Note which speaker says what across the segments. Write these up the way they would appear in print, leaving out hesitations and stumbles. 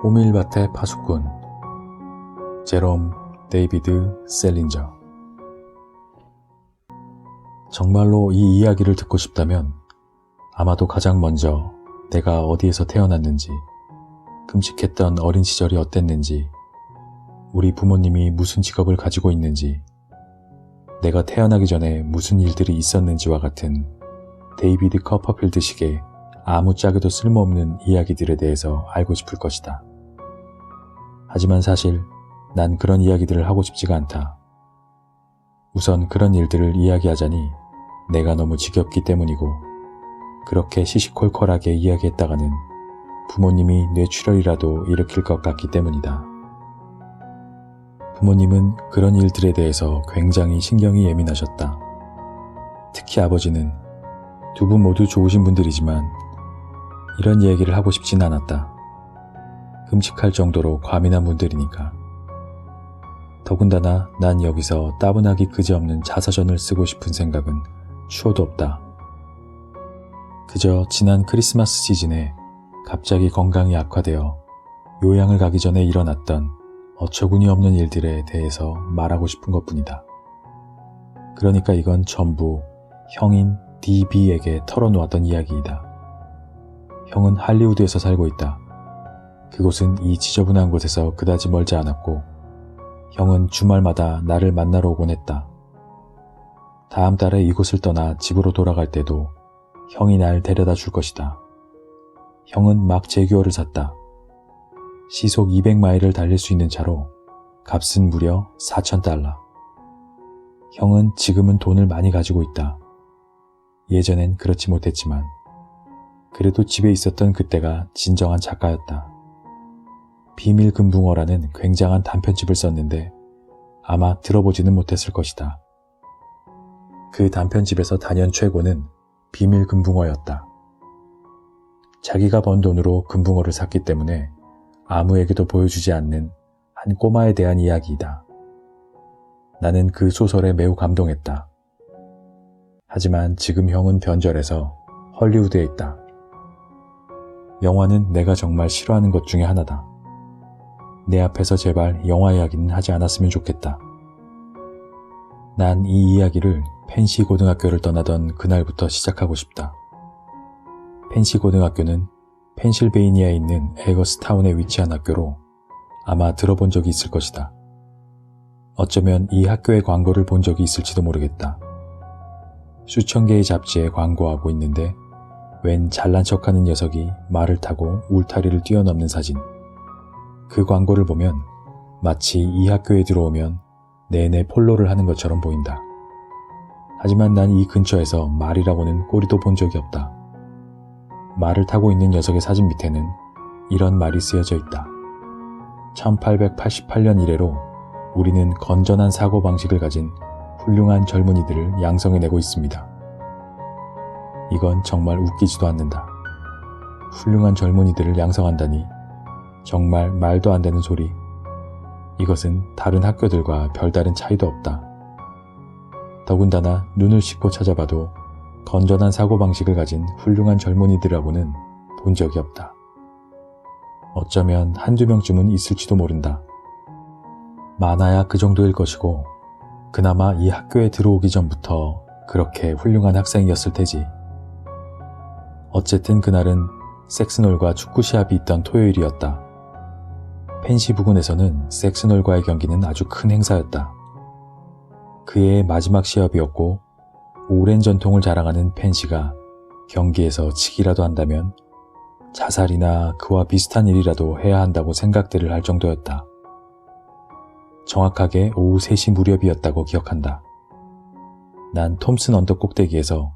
Speaker 1: 호밀밭의 파수꾼 제롬 데이비드 셀린저. 정말로 이 이야기를 듣고 싶다면 아마도 가장 먼저 내가 어디에서 태어났는지, 끔찍했던 어린 시절이 어땠는지, 우리 부모님이 무슨 직업을 가지고 있는지, 내가 태어나기 전에 무슨 일들이 있었는지와 같은 데이비드 커퍼필드식의 아무짝에도 쓸모없는 이야기들에 대해서 알고 싶을 것이다. 하지만 사실 난 그런 이야기들을 하고 싶지가 않다. 우선 그런 일들을 이야기하자니 내가 너무 지겹기 때문이고, 그렇게 시시콜콜하게 이야기했다가는 부모님이 뇌출혈이라도 일으킬 것 같기 때문이다. 부모님은 그런 일들에 대해서 굉장히 신경이 예민하셨다. 특히 아버지는 두 분 모두 좋으신 분들이지만 이런 이야기를 하고 싶진 않았다. 끔찍할 정도로 과민한 분들이니까. 더군다나 난 여기서 따분하기 그지없는 자서전을 쓰고 싶은 생각은 추호도 없다. 그저 지난 크리스마스 시즌에 갑자기 건강이 악화되어 요양을 가기 전에 일어났던 어처구니 없는 일들에 대해서 말하고 싶은 것뿐이다. 그러니까 이건 전부 형인 DB에게 털어놓았던 이야기이다. 형은 할리우드에서 살고 있다. 그곳은 이 지저분한 곳에서 그다지 멀지 않았고, 형은 주말마다 나를 만나러 오곤 했다. 다음 달에 이곳을 떠나 집으로 돌아갈 때도 형이 날 데려다 줄 것이다. 형은 막 제규어를 샀다. 시속 200마일을 달릴 수 있는 차로 값은 무려 $4,000. 형은 지금은 돈을 많이 가지고 있다. 예전엔 그렇지 못했지만 그래도 집에 있었던 그때가 진정한 작가였다. 비밀금붕어라는 굉장한 단편집을 썼는데 아마 들어보지는 못했을 것이다. 그 단편집에서 단연 최고는 비밀금붕어였다. 자기가 번 돈으로 금붕어를 샀기 때문에 아무에게도 보여주지 않는 한 꼬마에 대한 이야기이다. 나는 그 소설에 매우 감동했다. 하지만 지금 형은 변절해서 헐리우드에 있다. 영화는 내가 정말 싫어하는 것 중에 하나다. 내 앞에서 제발 영화 이야기는 하지 않았으면 좋겠다. 난 이 이야기를 펜시 고등학교를 떠나던 그날부터 시작하고 싶다. 펜시 고등학교는 펜실베이니아에 있는 에거스타운에 위치한 학교로 아마 들어본 적이 있을 것이다. 어쩌면 이 학교의 광고를 본 적이 있을지도 모르겠다. 수천 개의 잡지에 광고하고 있는데 웬 잘난 척하는 녀석이 말을 타고 울타리를 뛰어넘는 사진. 그 광고를 보면 마치 이 학교에 들어오면 내내 폴로를 하는 것처럼 보인다. 하지만 난 이 근처에서 말이라고는 꼬리도 본 적이 없다. 말을 타고 있는 녀석의 사진 밑에는 이런 말이 쓰여져 있다. 1888년 이래로 우리는 건전한 사고방식을 가진 훌륭한 젊은이들을 양성해내고 있습니다. 이건 정말 웃기지도 않는다. 훌륭한 젊은이들을 양성한다니 정말 말도 안 되는 소리. 이것은 다른 학교들과 별다른 차이도 없다. 더군다나 눈을 씻고 찾아봐도 건전한 사고방식을 가진 훌륭한 젊은이들하고는 본 적이 없다. 어쩌면 한두 명쯤은 있을지도 모른다. 많아야 그 정도일 것이고, 그나마 이 학교에 들어오기 전부터 그렇게 훌륭한 학생이었을 테지. 어쨌든 그날은 섹스놀과 축구 시합이 있던 토요일이었다. 펜시 부근에서는 섹스놀과의 경기는 아주 큰 행사였다. 그해의 마지막 시합이었고, 오랜 전통을 자랑하는 펜시가 경기에서 지기라도 한다면 자살이나 그와 비슷한 일이라도 해야 한다고 생각들을 할 정도였다. 정확하게 오후 3시 무렵이었다고 기억한다. 난 톰슨 언덕 꼭대기에서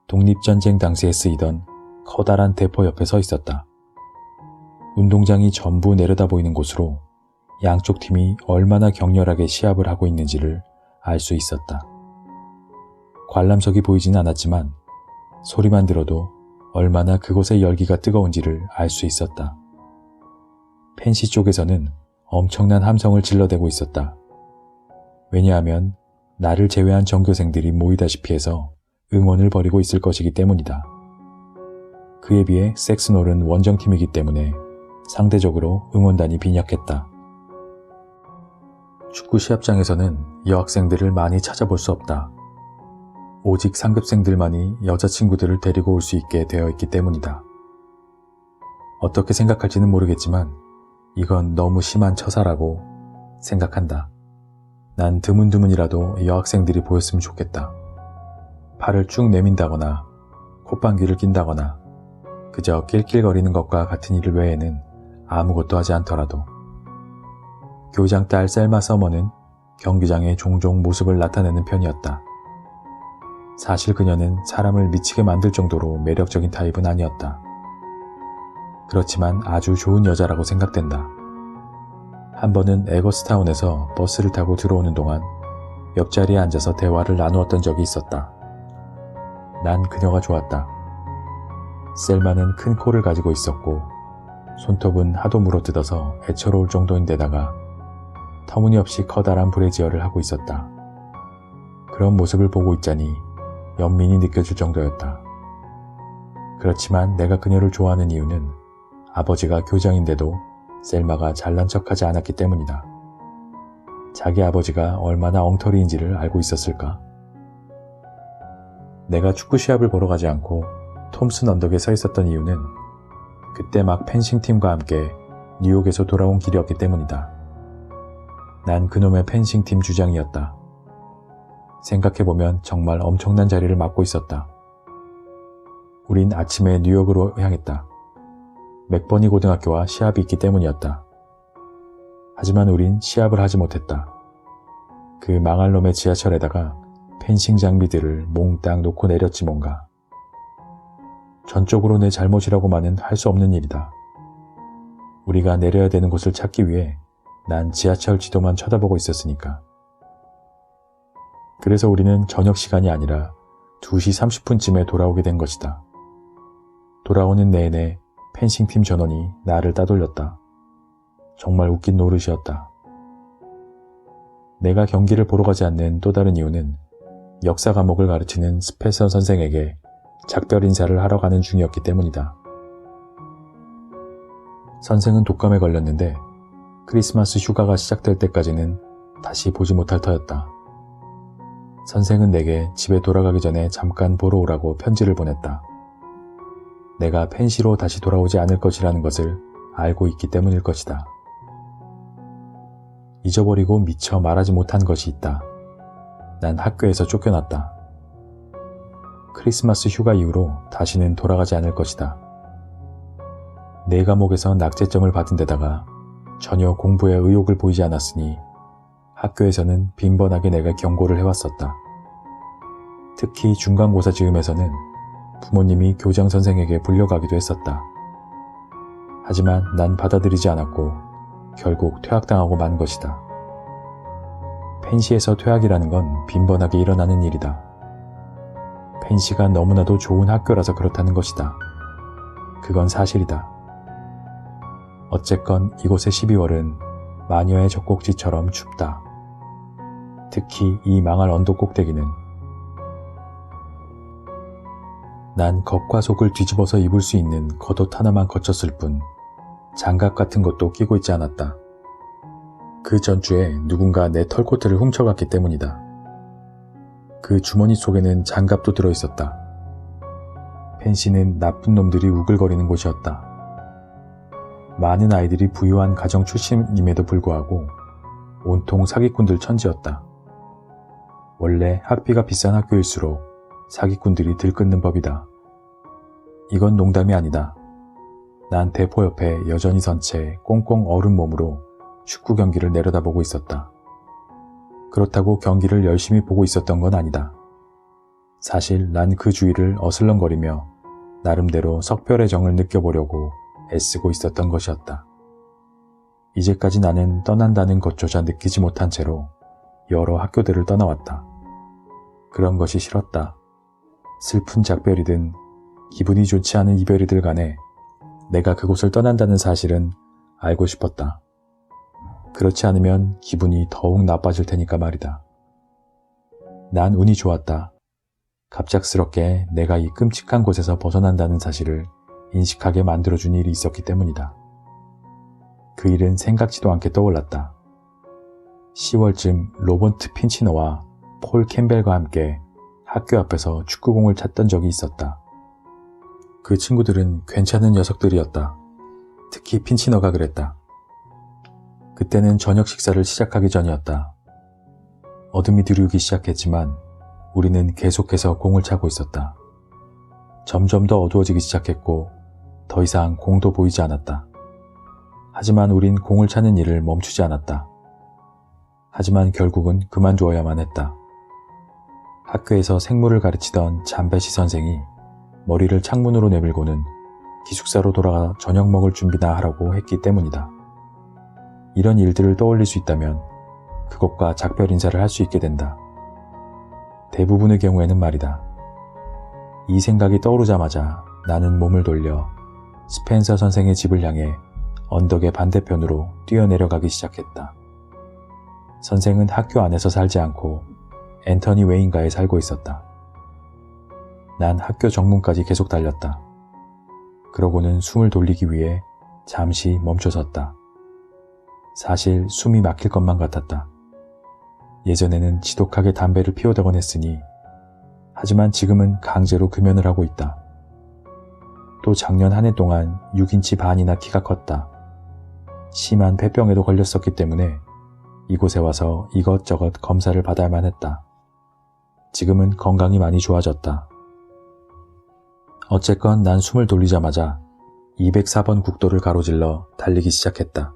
Speaker 1: 독립전쟁 당시에 쓰이던 커다란 대포 옆에 서 있었다. 운동장이 전부 내려다 보이는 곳으로 양쪽 팀이 얼마나 격렬하게 시합을 하고 있는지를 알 수 있었다. 관람석이 보이지는 않았지만 소리만 들어도 얼마나 그곳의 열기가 뜨거운지를 알 수 있었다. 펜시 쪽에서는 엄청난 함성을 질러대고 있었다. 왜냐하면 나를 제외한 전교생들이 모이다시피 해서 응원을 벌이고 있을 것이기 때문이다. 그에 비해 섹스놀은 원정팀이기 때문에 상대적으로 응원단이 빈약했다. 축구 시합장에서는 여학생들을 많이 찾아볼 수 없다. 오직 상급생들만이 여자친구들을 데리고 올 수 있게 되어 있기 때문이다. 어떻게 생각할지는 모르겠지만 이건 너무 심한 처사라고 생각한다. 난 드문드문이라도 여학생들이 보였으면 좋겠다. 팔을 쭉 내민다거나 콧방귀를 낀다거나 그저 낄낄거리는 것과 같은 일 외에는 아무것도 하지 않더라도. 교장 딸 셀마 서머는 경기장에 종종 모습을 나타내는 편이었다. 사실 그녀는 사람을 미치게 만들 정도로 매력적인 타입은 아니었다. 그렇지만 아주 좋은 여자라고 생각된다. 한 번은 에거스타운에서 버스를 타고 들어오는 동안 옆자리에 앉아서 대화를 나누었던 적이 있었다. 난 그녀가 좋았다. 셀마는 큰 코를 가지고 있었고 손톱은 하도 물어뜯어서 애처로울 정도인데다가 터무니없이 커다란 브래지어를 하고 있었다. 그런 모습을 보고 있자니 연민이 느껴질 정도였다. 그렇지만 내가 그녀를 좋아하는 이유는 아버지가 교장인데도 셀마가 잘난 척하지 않았기 때문이다. 자기 아버지가 얼마나 엉터리인지를 알고 있었을까? 내가 축구 시합을 보러 가지 않고 톰슨 언덕에 서 있었던 이유는 그때 막 펜싱팀과 함께 뉴욕에서 돌아온 길이었기 때문이다. 난 그놈의 펜싱팀 주장이었다. 생각해보면 정말 엄청난 자리를 맡고 있었다. 우린 아침에 뉴욕으로 향했다. 맥버니 고등학교와 시합이 있기 때문이었다. 하지만 우린 시합을 하지 못했다. 그 망할 놈의 지하철에다가 펜싱 장비들을 몽땅 놓고 내렸지 뭔가. 전적으로 내 잘못이라고만은 할 수 없는 일이다. 우리가 내려야 되는 곳을 찾기 위해 난 지하철 지도만 쳐다보고 있었으니까. 그래서 우리는 저녁 시간이 아니라 2시 30분쯤에 돌아오게 된 것이다. 돌아오는 내내 펜싱팀 전원이 나를 따돌렸다. 정말 웃긴 노릇이었다. 내가 경기를 보러 가지 않는 또 다른 이유는 역사 과목을 가르치는 스페서 선생에게 작별 인사를 하러 가는 중이었기 때문이다. 선생은 독감에 걸렸는데 크리스마스 휴가가 시작될 때까지는 다시 보지 못할 터였다. 선생은 내게 집에 돌아가기 전에 잠깐 보러 오라고 편지를 보냈다. 내가 펜시로 다시 돌아오지 않을 것이라는 것을 알고 있기 때문일 것이다. 잊어버리고 미처 말하지 못한 것이 있다. 난 학교에서 쫓겨났다. 크리스마스 휴가 이후로 다시는 돌아가지 않을 것이다. 네 과목에서 낙제점을 받은 데다가 전혀 공부에 의욕을 보이지 않았으니 학교에서는 빈번하게 내가 경고를 해왔었다. 특히 중간고사 즈음에서는 부모님이 교장 선생에게 불려가기도 했었다. 하지만 난 받아들이지 않았고 결국 퇴학당하고 만 것이다. 펜시에서 퇴학이라는 건 빈번하게 일어나는 일이다. 펜시가 너무나도 좋은 학교라서 그렇다는 것이다. 그건 사실이다. 어쨌건 이곳의 12월은 마녀의 젖꼭지처럼 춥다. 특히 이 망할 언덕 꼭대기는. 난 겉과 속을 뒤집어서 입을 수 있는 겉옷 하나만 거쳤을 뿐 장갑 같은 것도 끼고 있지 않았다. 그 전주에 누군가 내 털코트를 훔쳐갔기 때문이다. 그 주머니 속에는 장갑도 들어있었다. 펜시는 나쁜 놈들이 우글거리는 곳이었다. 많은 아이들이 부유한 가정 출신임에도 불구하고 온통 사기꾼들 천지였다. 원래 학비가 비싼 학교일수록 사기꾼들이 들끓는 법이다. 이건 농담이 아니다. 난 대포 옆에 여전히 선 채 꽁꽁 얼은 몸으로 축구 경기를 내려다보고 있었다. 그렇다고 경기를 열심히 보고 있었던 건 아니다. 사실 난 그 주위를 어슬렁거리며 나름대로 석별의 정을 느껴보려고 애쓰고 있었던 것이었다. 이제까지 나는 떠난다는 것조차 느끼지 못한 채로 여러 학교들을 떠나왔다. 그런 것이 싫었다. 슬픈 작별이든 기분이 좋지 않은 이별이들 간에 내가 그곳을 떠난다는 사실은 알고 싶었다. 그렇지 않으면 기분이 더욱 나빠질 테니까 말이다. 난 운이 좋았다. 갑작스럽게 내가 이 끔찍한 곳에서 벗어난다는 사실을 인식하게 만들어준 일이 있었기 때문이다. 그 일은 생각지도 않게 떠올랐다. 10월쯤 로버트 핀치너와 폴 캠벨과 함께 학교 앞에서 축구공을 찾던 적이 있었다. 그 친구들은 괜찮은 녀석들이었다. 특히 핀치너가 그랬다. 그때는 저녁 식사를 시작하기 전이었다. 어둠이 들이우기 시작했지만 우리는 계속해서 공을 차고 있었다. 점점 더 어두워지기 시작했고 더 이상 공도 보이지 않았다. 하지만 우린 공을 차는 일을 멈추지 않았다. 하지만 결국은 그만두어야만 했다. 학교에서 생물을 가르치던 잠베시 선생이 머리를 창문으로 내밀고는 기숙사로 돌아가 저녁 먹을 준비나 하라고 했기 때문이다. 이런 일들을 떠올릴 수 있다면 그것과 작별 인사를 할 수 있게 된다. 대부분의 경우에는 말이다. 이 생각이 떠오르자마자 나는 몸을 돌려 스펜서 선생의 집을 향해 언덕의 반대편으로 뛰어내려가기 시작했다. 선생은 학교 안에서 살지 않고 앤터니 웨인가에 살고 있었다. 난 학교 정문까지 계속 달렸다. 그러고는 숨을 돌리기 위해 잠시 멈춰섰다. 사실 숨이 막힐 것만 같았다. 예전에는 지독하게 담배를 피우다곤 했으니 하지만 지금은 강제로 금연을 하고 있다. 또 작년 한 해 동안 6인치 반이나 키가 컸다. 심한 폐병에도 걸렸었기 때문에 이곳에 와서 이것저것 검사를 받아야만 했다. 지금은 건강이 많이 좋아졌다. 어쨌건 난 숨을 돌리자마자 204번 국도를 가로질러 달리기 시작했다.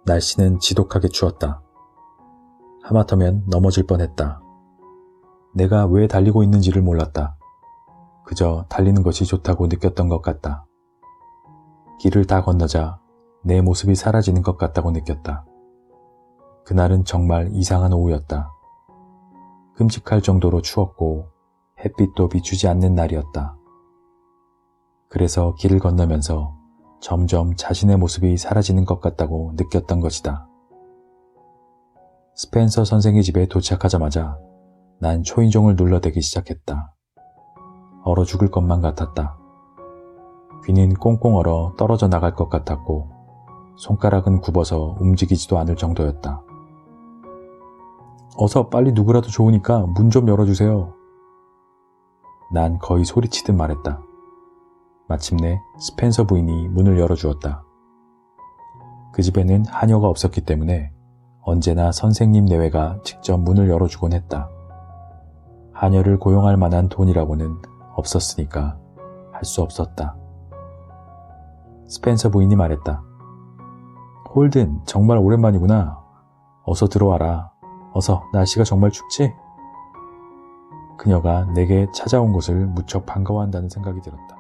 Speaker 1: 날씨는 지독하게 추웠다. 하마터면 넘어질 뻔했다. 내가 왜 달리고 있는지를 몰랐다. 그저 달리는 것이 좋다고 느꼈던 것 같다. 길을 다 건너자 내 모습이 사라지는 것 같다고 느꼈다. 그날은 정말 이상한 오후였다. 끔찍할 정도로 추웠고 햇빛도 비추지 않는 날이었다. 그래서 길을 건너면서 점점 자신의 모습이 사라지는 것 같다고 느꼈던 것이다. 스펜서 선생의 집에 도착하자마자 난 초인종을 눌러대기 시작했다. 얼어 죽을 것만 같았다. 귀는 꽁꽁 얼어 떨어져 나갈 것 같았고 손가락은 굽어서 움직이지도 않을 정도였다. 어서 빨리 누구라도 좋으니까 문 좀 열어주세요. 난 거의 소리치듯 말했다. 마침내 스펜서 부인이 문을 열어주었다. 그 집에는 하녀가 없었기 때문에 언제나 선생님 내외가 직접 문을 열어주곤 했다. 하녀를 고용할 만한 돈이라고는 없었으니까 할 수 없었다. 스펜서 부인이 말했다. 홀든, 정말 오랜만이구나. 어서 들어와라. 어서, 날씨가 정말 춥지? 그녀가 내게 찾아온 것을 무척 반가워한다는 생각이 들었다.